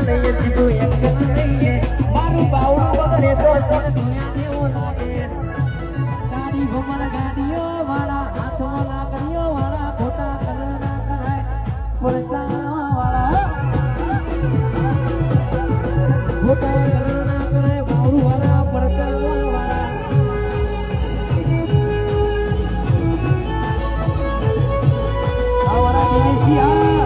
લઈએ સીધું એક લઈએ મારું બાવડું બગડે તો ગાડી ઘુમણ ગાડીઓ વાળા હાથમાં લાકડીઓ વાળા ખોટા કલર ના કરાય પરસા વાળા ખોટા કલર ના કરાય બાવડું વાળા પરસા વાળા આ વાળા દેશિયા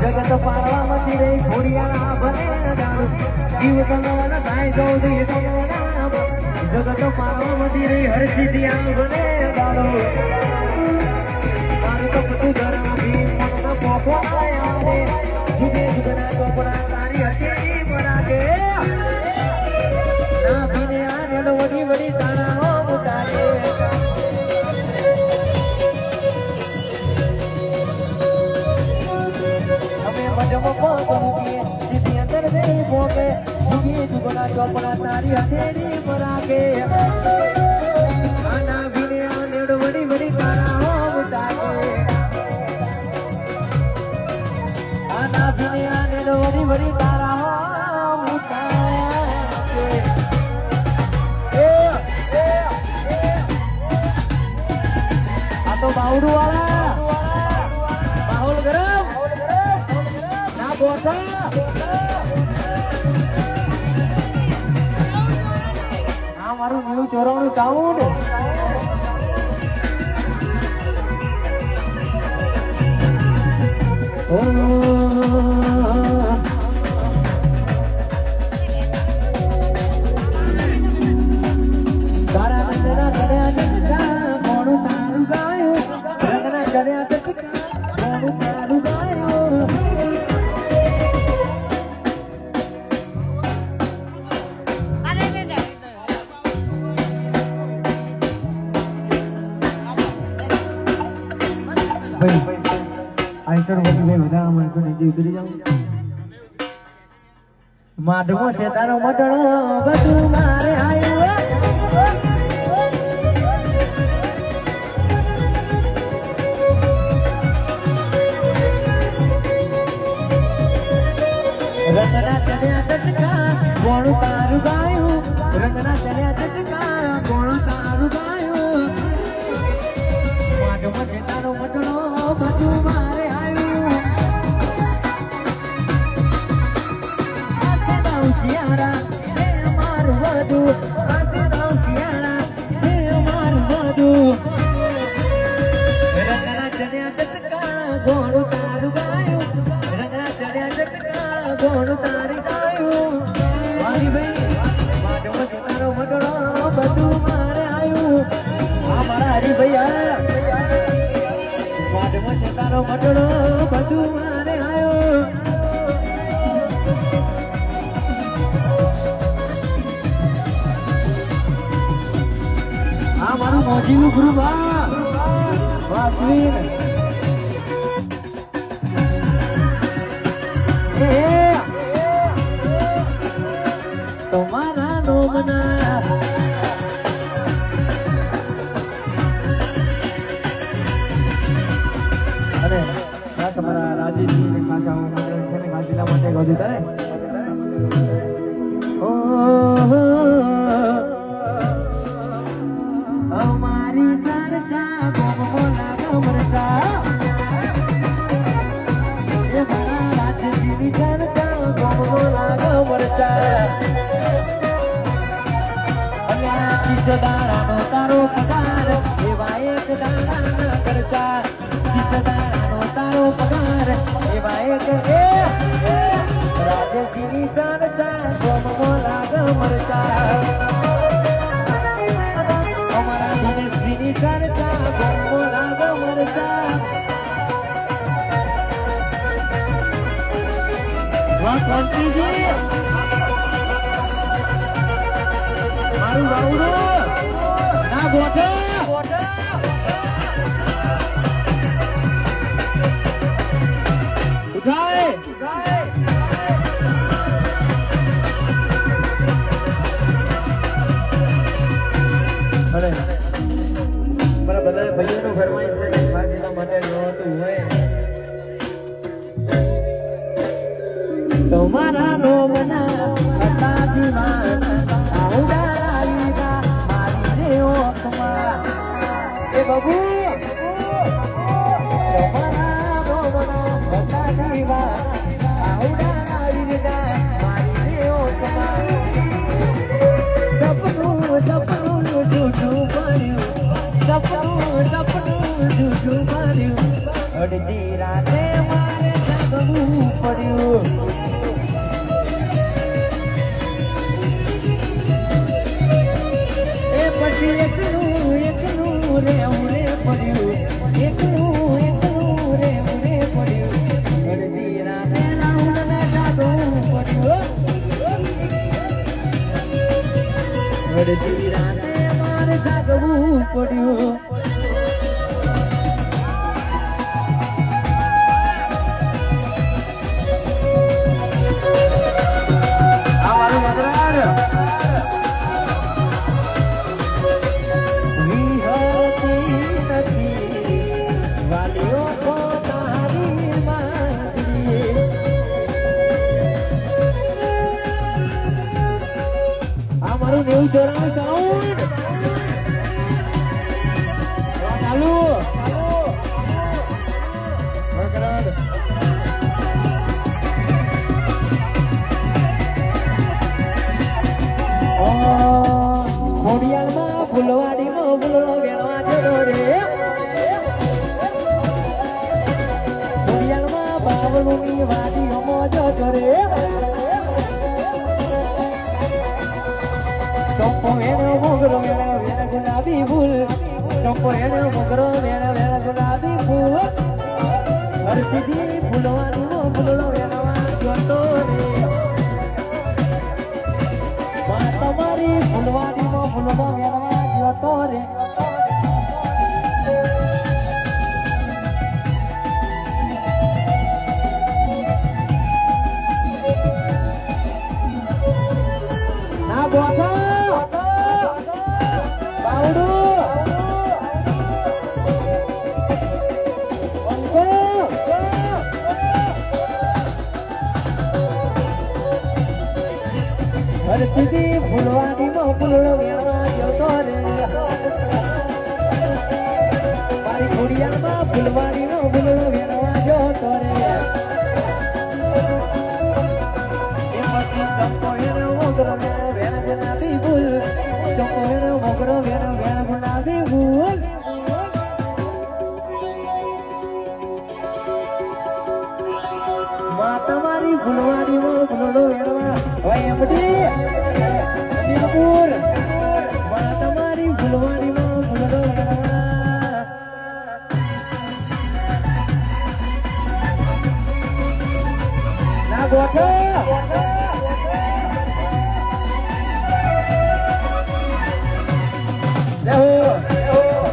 જગત પારવા મથી રે ઘોડિયા બને જાણું જીવ તનવાના થાય ગૌરી તનવાના જગત પારવા મથી રે હરસિદ્ધિયા બને જાણું મારું તો બધું ધરાવી મનનો પોપો આયા રે જુગે જુગના ચોપડા તારી હસી મરાગે ના ભીને આને વડી વડી તારા મુટાગે ચોપડા તારી હથેળી પરાગે આના ભીને આનેડ વડી વડી તારા મુટાગે આના ભીને આનેડ વડી વડી તારા મુટાગે આ તો બાવડું વાળા બાहुल ગરમ ના બોટા મારું ન્યુ ચોરાણું સાઉન્ડ તારા નંદના ચડ્યા ચટકા મોડું તારું ગાયું રંગના ચડ્યા ચટકા મોડું તારું ગાયું માધવો છે તારો મટણો બધું મારે આવ્યું રંગના ચડ્યા ચટકા કોણ તારું ગાયું રંગના ચડ્યા ચટકા કોણ તારું ગાયું માધવો છે તારો મટણો બધું મારે આવ્યું શિયાળા હે મારું બધું શિયાળા હે મારું બધું રંગના ચડ્યા ચટકા ગોળ તારું ગાયું રંગના ચડ્યા ચટકા ગોળ તારી ગાયું મારી ભાઈ માધવ તારો મટણો બધું મારે આવ્યું આ મારા હરિભૈયા માધવ તારો મટણો બધું મારે આવ્યું જીલુ ગુરુબા વાસવીન તમારા નોમના અને તમારા રાજીવ ખાસા છે ને ગાજીલા માટે ગોજી તારે અમારી ચર્ચા ગોમોલા ગમરતા એ મારા રાજજીની ચર્ચા ગોમોલા ગમરતા અલ્યા કિસદારાનો તારો પગાર એવા એક દાણા કરતા કિસદારાનો તારો પગાર એવા એક રાજજીની ચર્ચા ગોમોલા ગમરતા મારું રાવડું ના ગોઠા ઉઠાય અરે મારા બધા ભાઈઓનો ફરમાઈશ છે ખાજીના માટે જોતું હોય તમારા નોમના હતા દીવાના આઉડા લાવીના મારી રે ઓકમાં એ બબુ તમારા નોમના હતા દીવાના આઉડા લાવીના મારી રે ઓકમાં સપનું જૂઠું પડ્યું સપનું જૂઠું પડ્યું અડધી રાતે મારે જાગવું પડ્યું પછી એકલું રેવું રે પડ્યું એકલું રેવું રે પડ્યું અડધી રાતે રાઉન્ડને જાગવું પડ્યું અડધી રાતે મારે જાગવું પડ્યું New Jorang Sound. Lalu. Bergerak. Oh, kemudian mah Bulwadi mah Bulwa Gelwa Jodore. Kemudian mah Babulumi Wadi Mo Jodore. Tompo eno mogro vela vela gulabi ful Tompo eno mogro vela vela gulabi ful Artidi fulwani mo fullo vela wa jotore Mata mari fulwani mo fullo vela wa jotore Na bota Artidi fulwani mo fullo vela jotore Mari kuriyan ma fulwani mo fullo vela jotore Emati tampo eno mogro vela gunabi ful Tampo eno mogro vela gunabi ful Mata mari fulwani mo fullo vela Wai amdi Kapur Mata mari fulwani mo fullo vela Na gota Leho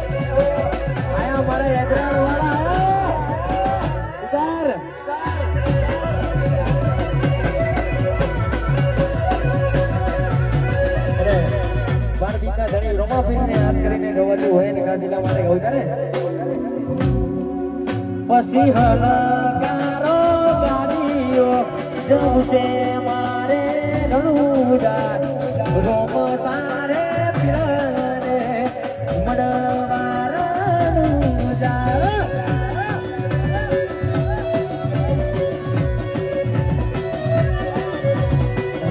રોમાપીરને યાદ કરીને ગવાતું હોય ને ગાદીલા માટે ગવતા ને પછી હલકારો ગાડીઓ જવશે મારે રણુજા રોમ તારે પીરને મડવારનું જા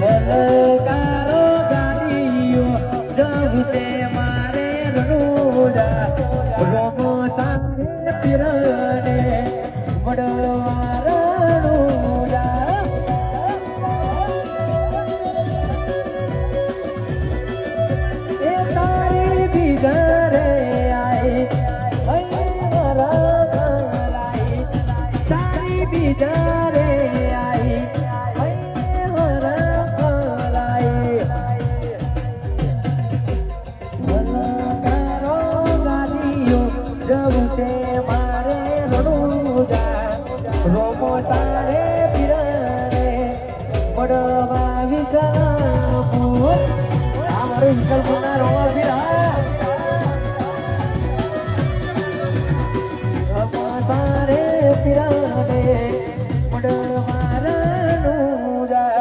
હલકારો ગાડીઓ જવશે મારે રણુજા રોમ તારે પીરને મડવારનું જા એ તારી બીગરે આઈ મારા લાઈ તારી બીગરે આઈ મારા લાઈ મલકારો ગાડીઓ જવશે મારે રણુજા રોમો તારે પીરને પડવા વિકલપુર આ મારું વિકલપુરના રોમા પીરા રોમો તારે પીરને પડવા રણુજા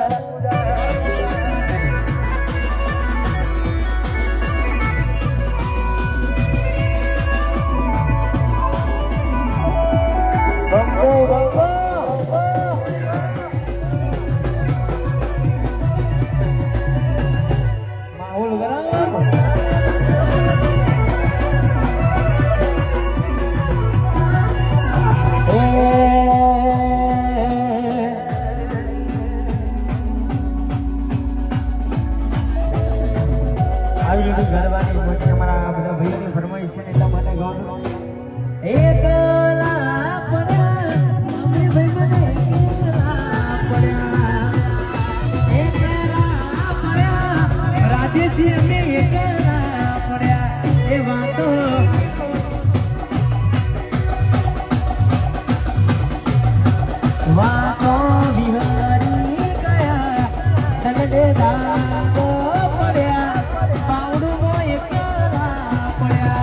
બંગો બંગો માહોલ ગરમ આવી રીતે ગરબાની મોટી અમારા બધા ભાઈની ફરમાઈશ છે ને એટલા માટે ગાવાનું એકલા પડ્યા મમ્મી ભાઈ મને એકલા પડ્યા રાજેશજી અમે એકલા પડ્યા એ વાતો વાતો બિહારી ગયા તને દાગો પડ્યા પાવડું એકલા પડ્યા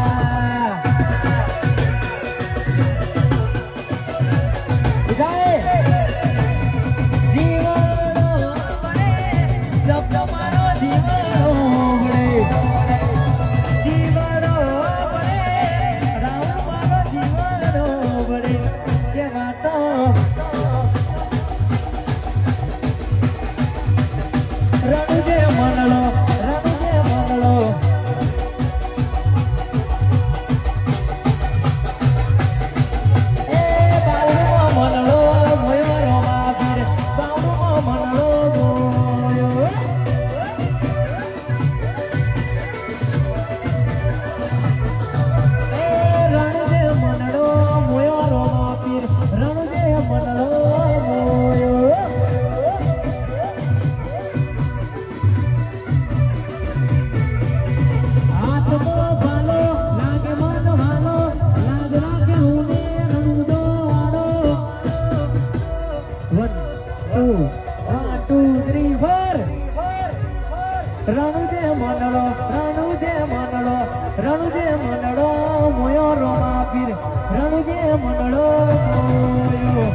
રણુજે મંડળો મોયો રોમાપીર રણુજે મંડળો મોયો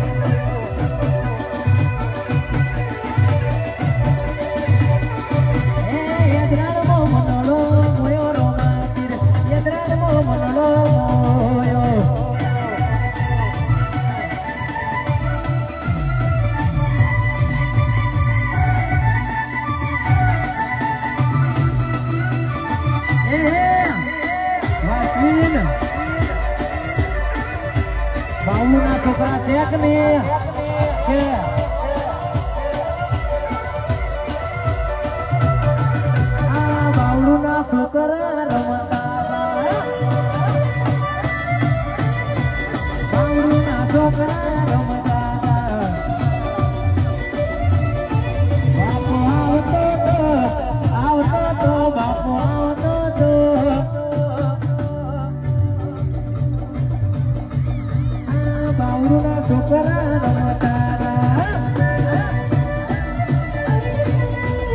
યદ્રાડમો મંડળો મોયો રોમાપીર યદ્રાડમો મંડળો મોયો બાઉના છોકરા છે કે નહીં છે આ બાઉના છોકરા રમતા બાઉના છોકરા રમતા બાપુ આવતો તો બાપુ આવતો તો બાઉના છોકરા રમતા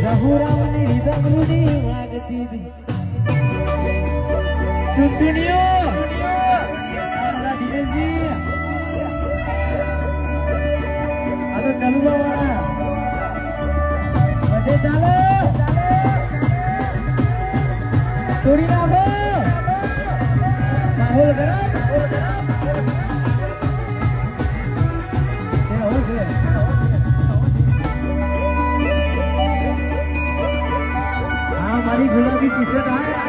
રઘુરામની રીતમરૂડી વાગતી ટુનટુનિયો મારા દિનેશજી આ તો ચાલુ વાળા બધે ચાલો તોડી નાખો માહોલ ગરમ हाँ हमारी गुलाबी टी-शर्ट है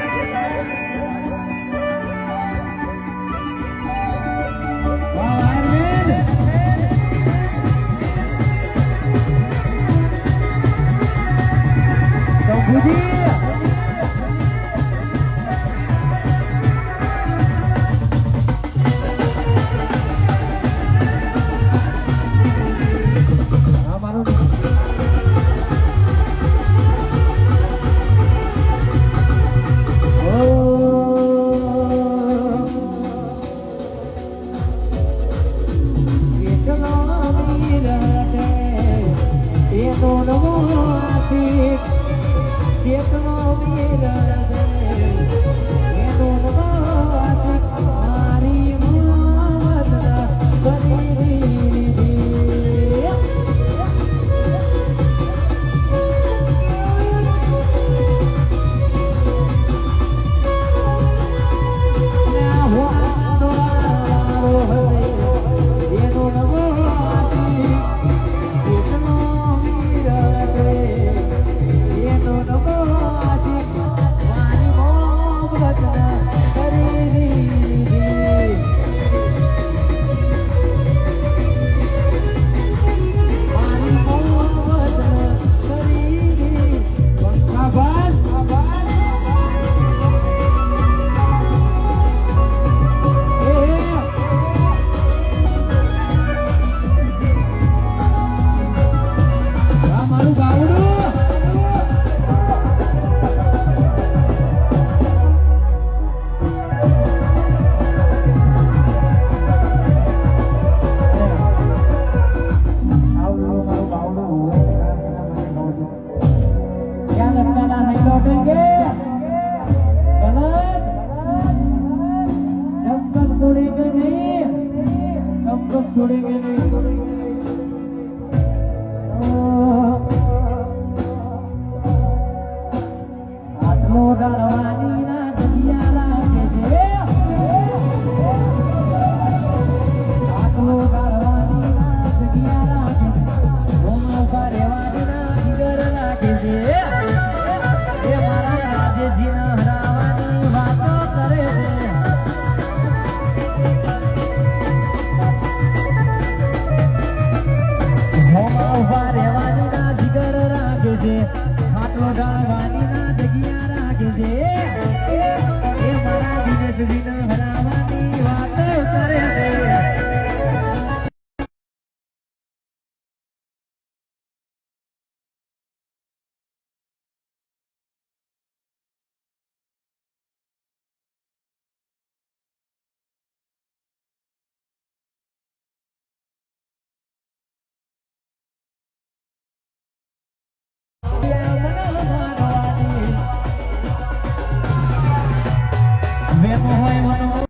छोड़ेंगे नहीं आत्मो डरवानी ना दजियाला कैसे आत्मो डरवानी ना दजियाला कैसे ओमा फरेवानी ना जिगरला कैसे ये मारा राजे जीना हरावानी बातों करे से રહેવાની ના જીગર રાખે છે ખાટલો ડાળવાની ના જગ્યા રાખે છે એ મારા દિનેશ વિન હરાવાની વાતો કરે છે Vemos